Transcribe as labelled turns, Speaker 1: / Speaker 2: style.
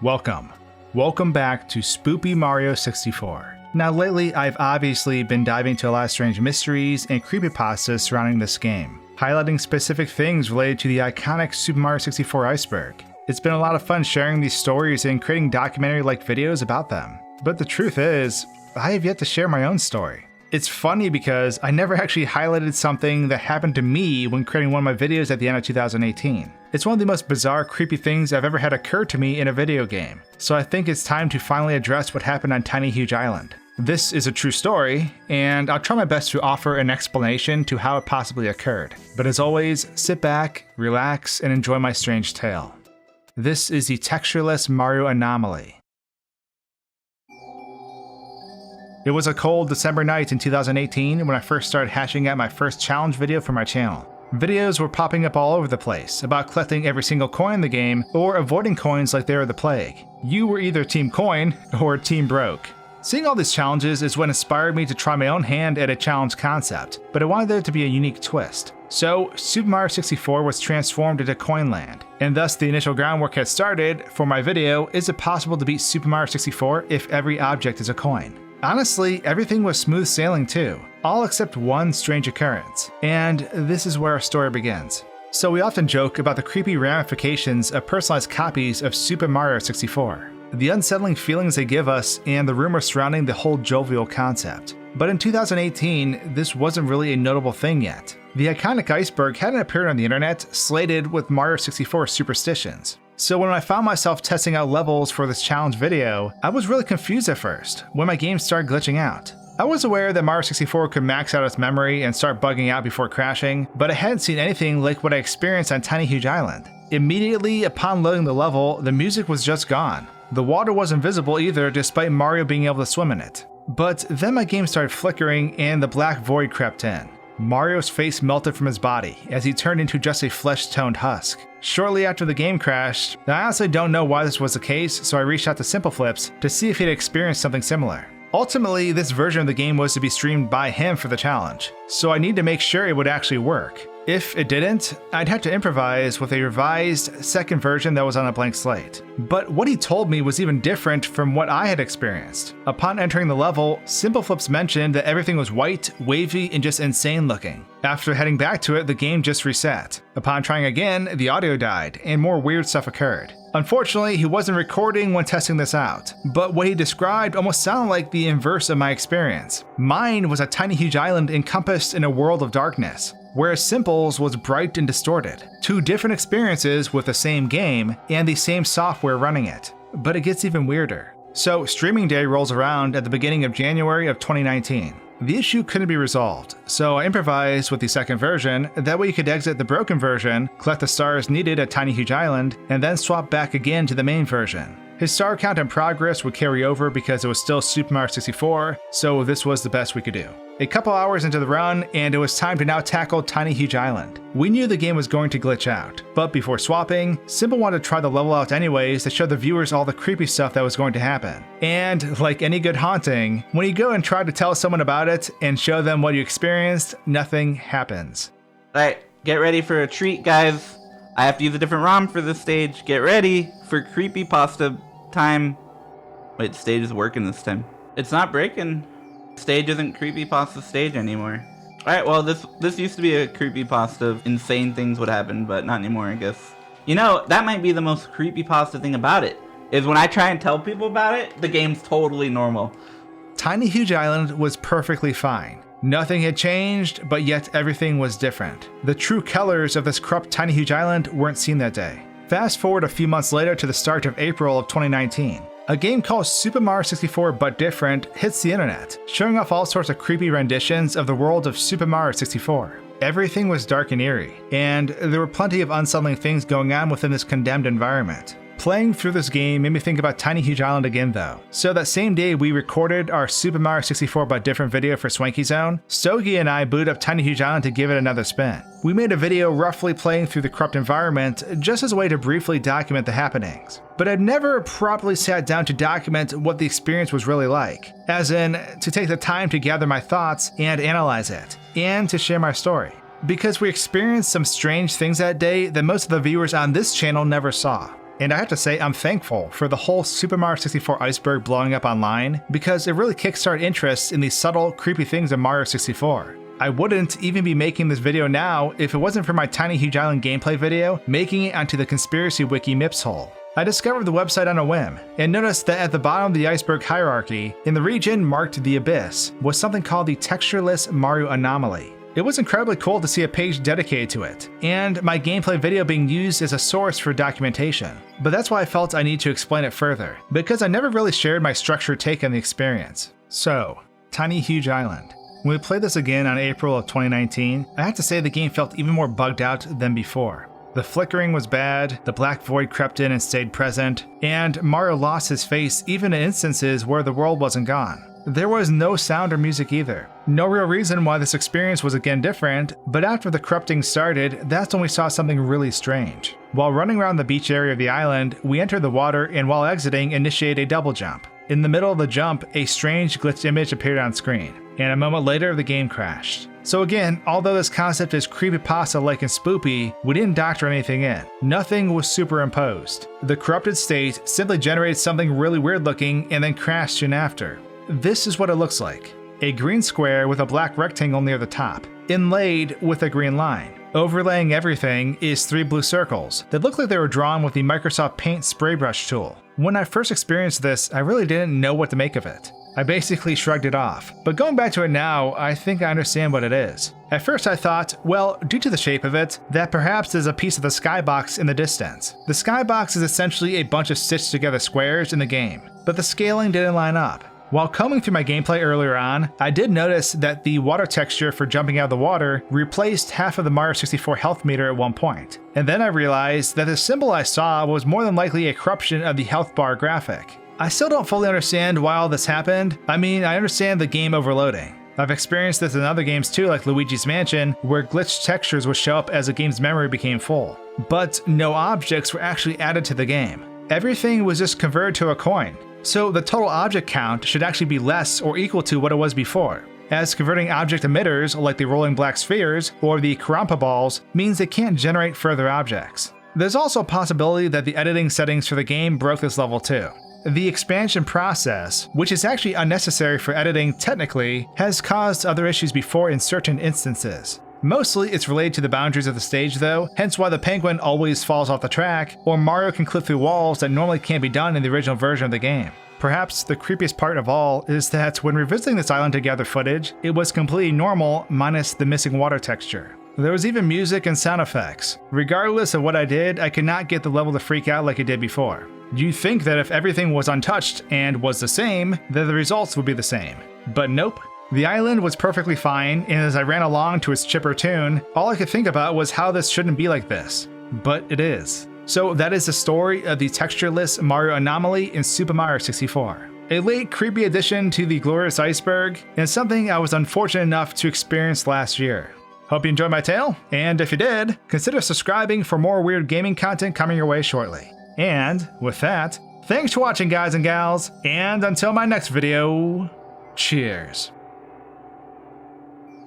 Speaker 1: Welcome back to Super Mario 64. Now lately, I've obviously been diving into a lot of strange mysteries and creepypastas surrounding this game, highlighting specific things related to the iconic Super Mario 64 iceberg. It's been a lot of fun sharing these stories and creating documentary-like videos about them. But the truth is, I have yet to share my own story. It's funny because I never actually highlighted something that happened to me when creating one of my videos at the end of 2018. It's one of the most bizarre, creepy things I've ever had occur to me in a video game, so I think it's time to finally address what happened on Tiny Huge Island. This is a true story, and I'll try my best to offer an explanation to how it possibly occurred. But as always, sit back, relax, and enjoy my strange tale. This is the Textureless Mario Anomaly. It was a cold December night in 2018 when I first started hashing out my first challenge video for my channel. Videos were popping up all over the place about collecting every single coin in the game or avoiding coins like they were the plague. You were either Team Coin or Team Broke. Seeing all these challenges is what inspired me to try my own hand at a challenge concept, but I wanted there to be a unique twist. So, Super Mario 64 was transformed into Coinland, and thus the initial groundwork had started for my video, is it possible to beat Super Mario 64 if every object is a coin? Honestly, everything was smooth sailing too, all except one strange occurrence, and this is where our story begins. So we often joke about the creepy ramifications of personalized copies of Super Mario 64, the unsettling feelings they give us, and the rumors surrounding the whole jovial concept. But in 2018, this wasn't really a notable thing yet. The iconic iceberg hadn't appeared on the internet, slated with Mario 64 superstitions. So when I found myself testing out levels for this challenge video, I was really confused at first when my game started glitching out. I was aware that Mario 64 could max out its memory and start bugging out before crashing, but I hadn't seen anything like what I experienced on Tiny Huge Island. Immediately upon loading the level, the music was just gone. The water wasn't visible either, despite Mario being able to swim in it. But then my game started flickering and the black void crept in. Mario's face melted from his body as he turned into just a flesh-toned husk. Shortly after the game crashed, I honestly don't know why this was the case, so I reached out to SimpleFlips to see if he'd experienced something similar. Ultimately, this version of the game was to be streamed by him for the challenge, so I need to make sure it would actually work. If it didn't, I'd have to improvise with a revised second version that was on a blank slate. But what he told me was even different from what I had experienced. Upon entering the level, SimpleFlips mentioned that everything was white, wavy, and just insane looking. After heading back to it, the game just reset. Upon trying again, the audio died, and more weird stuff occurred. Unfortunately, he wasn't recording when testing this out, but what he described almost sounded like the inverse of my experience. Mine was a tiny huge island encompassed in a world of darkness, whereas Simple's was bright and distorted. Two different experiences with the same game and the same software running it. But it gets even weirder. So streaming day rolls around at the beginning of January of 2019. The issue couldn't be resolved, so I improvised with the second version, that way you could exit the broken version, collect the stars needed at Tiny Huge Island, and then swap back again to the main version. His star count and progress would carry over because it was still Super Mario 64, so this was the best we could do. A couple hours into the run, and it was time to now tackle Tiny Huge Island. We knew the game was going to glitch out, but before swapping, Simple wanted to try the level out anyways to show the viewers all the creepy stuff that was going to happen. And like any good haunting, when you go and try to tell someone about it and show them what you experienced, nothing happens.
Speaker 2: Alright, get ready for a treat, guys. I have to use a different ROM for this stage. Get ready for creepypasta time. Wait, the stage is working this time. It's not breaking. Stage isn't creepypasta stage anymore. Alright, well, this used to be a creepypasta of insane things would happen, but not anymore, I guess. You know, that might be the most creepypasta thing about it, is when I try and tell people about it, the game's totally normal.
Speaker 1: Tiny Huge Island was perfectly fine. Nothing had changed, but yet everything was different. The true colors of this corrupt Tiny Huge Island weren't seen that day. Fast forward a few months later to the start of April of 2019. A game called Super Mario 64 But Different hits the internet, showing off all sorts of creepy renditions of the world of Super Mario 64. Everything was dark and eerie, and there were plenty of unsettling things going on within this condemned environment. Playing through this game made me think about Tiny Huge Island again though. So that same day we recorded our Super Mario 64 But Different video for Swanky Zone, Stowgee and I booted up Tiny Huge Island to give it another spin. We made a video roughly playing through the corrupt environment just as a way to briefly document the happenings. But I'd never properly sat down to document what the experience was really like, as in to take the time to gather my thoughts and analyze it, and to share my story. Because we experienced some strange things that day that most of the viewers on this channel never saw. and I have to say I'm thankful for the whole Super Mario 64 iceberg blowing up online, because it really kickstarted interest in these subtle, creepy things in Mario 64. I wouldn't even be making this video now if it wasn't for my Tiny Huge Island gameplay video making it onto the Conspiracy Wiki MIPS hole. I discovered the website on a whim, and noticed that at the bottom of the iceberg hierarchy, in the region marked the Abyss, was something called the Textureless Mario Anomaly. It was incredibly cool to see a page dedicated to it, and my gameplay video being used as a source for documentation. But that's why I felt I need to explain it further, because I never really shared my structured take on the experience. So, Tiny Huge Island. When we played this again on April of 2019, I have to say the game felt even more bugged out than before. The flickering was bad, the black void crept in and stayed present, and Mario lost his face even in instances where the world wasn't gone. There was no sound or music either. No real reason why this experience was again different, but after the corrupting started, that's when we saw something really strange. While running around the beach area of the island, we entered the water and while exiting initiated a double jump. In the middle of the jump, a strange glitched image appeared on screen, and a moment later the game crashed. So again, although this concept is creepypasta-like and spoopy, we didn't doctor anything in. Nothing was superimposed. The corrupted state simply generated something really weird looking and then crashed soon after. This is what it looks like. A green square with a black rectangle near the top, inlaid with a green line. Overlaying everything is 3 blue circles that look like they were drawn with the Microsoft Paint spray brush tool. When I first experienced this, I really didn't know what to make of it. I basically shrugged it off, but going back to it now, I think I understand what it is. At first I thought, well, due to the shape of it, that perhaps there's a piece of the skybox in the distance. The skybox is essentially a bunch of stitched together squares in the game, but the scaling didn't line up. While combing through my gameplay earlier on, I did notice that the water texture for jumping out of the water replaced half of the Mario 64 health meter at one point. And then I realized that the symbol I saw was more than likely a corruption of the health bar graphic. I still don't fully understand why all this happened. I mean, I understand the game overloading. I've experienced this in other games too, like Luigi's Mansion, where glitched textures would show up as a game's memory became full. But no objects were actually added to the game. Everything was just converted to a coin. So the total object count should actually be less or equal to what it was before, as converting object emitters like the rolling black spheres or the Karampa balls means they can't generate further objects. There's also a possibility that the editing settings for the game broke this level too. The expansion process, which is actually unnecessary for editing technically, has caused other issues before in certain instances. Mostly it's related to the boundaries of the stage though, hence why the penguin always falls off the track, or Mario can clip through walls that normally can't be done in the original version of the game. Perhaps the creepiest part of all is that when revisiting this island to gather footage, it was completely normal minus the missing water texture. There was even music and sound effects. Regardless of what I did, I could not get the level to freak out like it did before. You'd think that if everything was untouched and was the same, that the results would be the same. But nope. The island was perfectly fine, and as I ran along to its chipper tune, all I could think about was how this shouldn't be like this. But it is. So that is the story of the textureless Mario Anomaly in Super Mario 64. A late creepy addition to the glorious iceberg, and something I was unfortunate enough to experience last year. Hope you enjoyed my tale, and if you did, consider subscribing for more weird gaming content coming your way shortly. And with that, thanks for watching guys and gals, and until my next video, cheers.